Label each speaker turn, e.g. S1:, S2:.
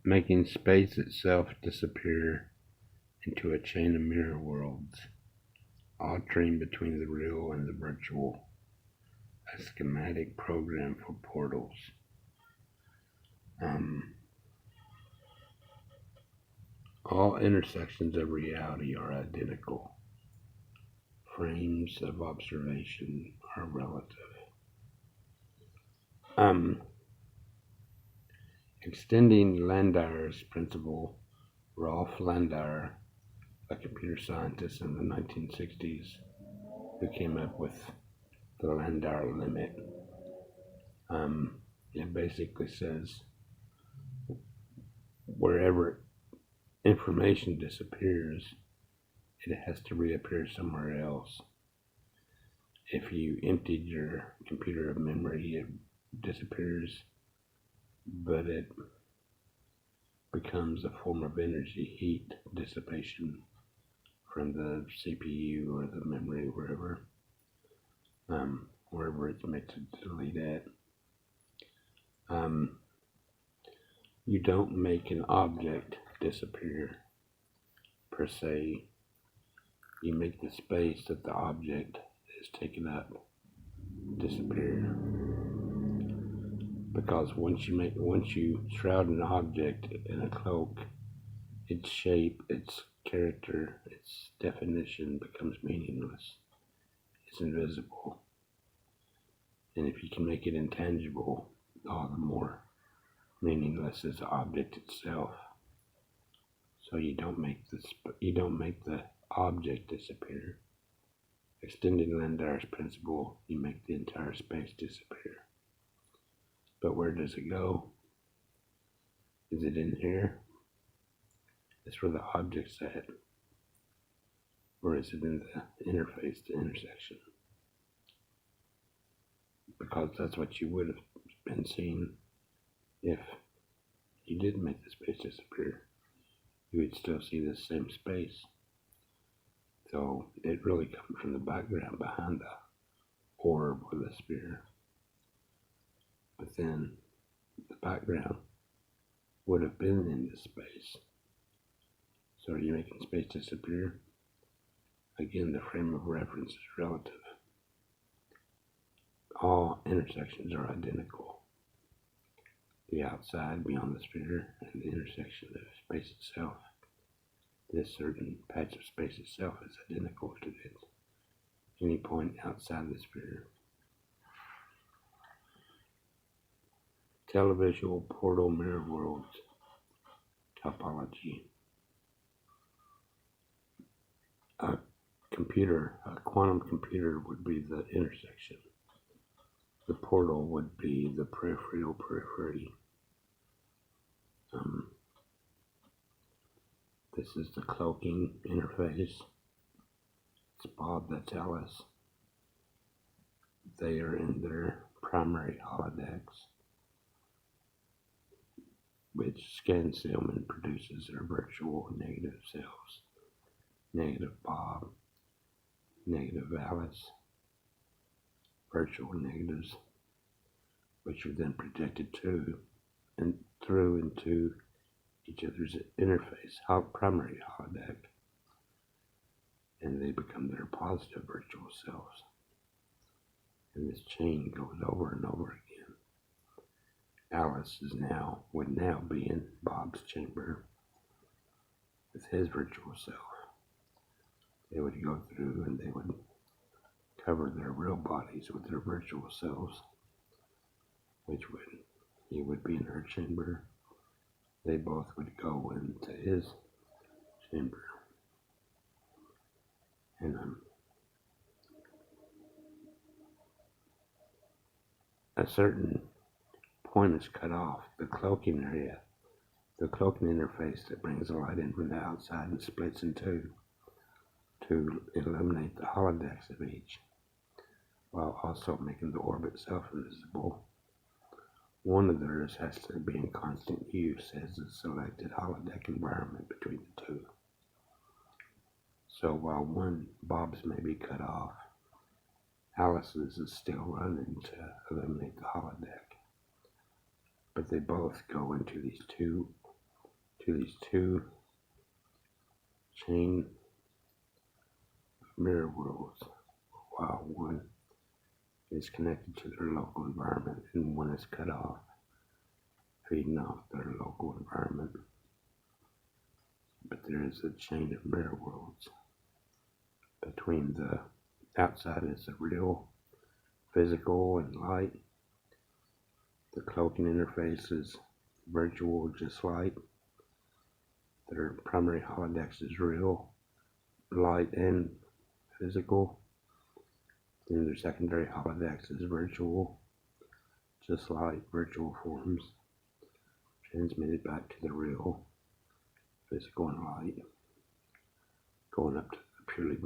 S1: making space itself disappear into a chain of mirror worlds, altering between the real and the virtual, a schematic program for portals. All intersections of reality are identical. Frames of observation are relative. Extending Landauer's principle, Rolf Landauer, a computer scientist in the 1960s, who came up with the Landauer limit. It basically says wherever information disappears, it has to reappear somewhere else. If you emptied your computer of memory, it disappears, but it becomes a form of energy, heat dissipation from the CPU or the memory, wherever it's meant to delete at. You don't make an object disappear per se. You make the space that the object is taken up disappear. Because once you shroud an object in a cloak, its shape, its character, its definition becomes meaningless. It's invisible. And if you can make it intangible, all the more meaningless is the object itself. So you don't make the object disappear. Extending Landauer's principle, you make the entire space disappear. But where does it go? Is it in here? It's where the object's at. Or is it in the interface, the intersection? Because that's what you would have been seeing if you didn't make the space disappear. You would still see the same space. So it really comes from the background behind the orb or the sphere. But then the background would have been in this space. So are you making space disappear? Again, the frame of reference is relative. All intersections are identical. The outside beyond the sphere and the intersection of space itself. This certain patch of space itself is identical to any point outside the sphere. Televisual portal mirror worlds topology. A quantum computer would be the intersection. The portal would be the periphery. This is the cloaking interface. It's Bob, that's Alice. They are in their primary holodecks, which scans them and produces their virtual negative selves. Negative Bob, negative Alice, virtual negatives, which are then projected to and through into each other's interface, primary holodeck, and they become their positive virtual selves. And this chain goes over and over again. Alice would now be in Bob's chamber with his virtual self. They would go through and they would cover their real bodies with their virtual selves, he would be in her chamber. They both would go into his chamber. And a certain point is cut off, the cloaking area, the cloaking interface that brings the light in from the outside and splits in two to illuminate the holodecks of each, while also making the orb itself invisible. One of theirs has to be in constant use as a selected holodeck environment between the two. So while one Bob's may be cut off, Alice's is still running to illuminate the holodeck. But they both go into these two to these two chain mirror worlds, while one is connected to their local environment and one is cut off, feeding off their local environment. But there is a chain of mirror worlds. Between the outside is the real, physical, and light. The cloaking interface is virtual, just light. Their primary holodeck is real, light, and physical. Then their secondary holodeck is virtual, just light, virtual forms, transmitted back to the real, physical, and light, going up to the purely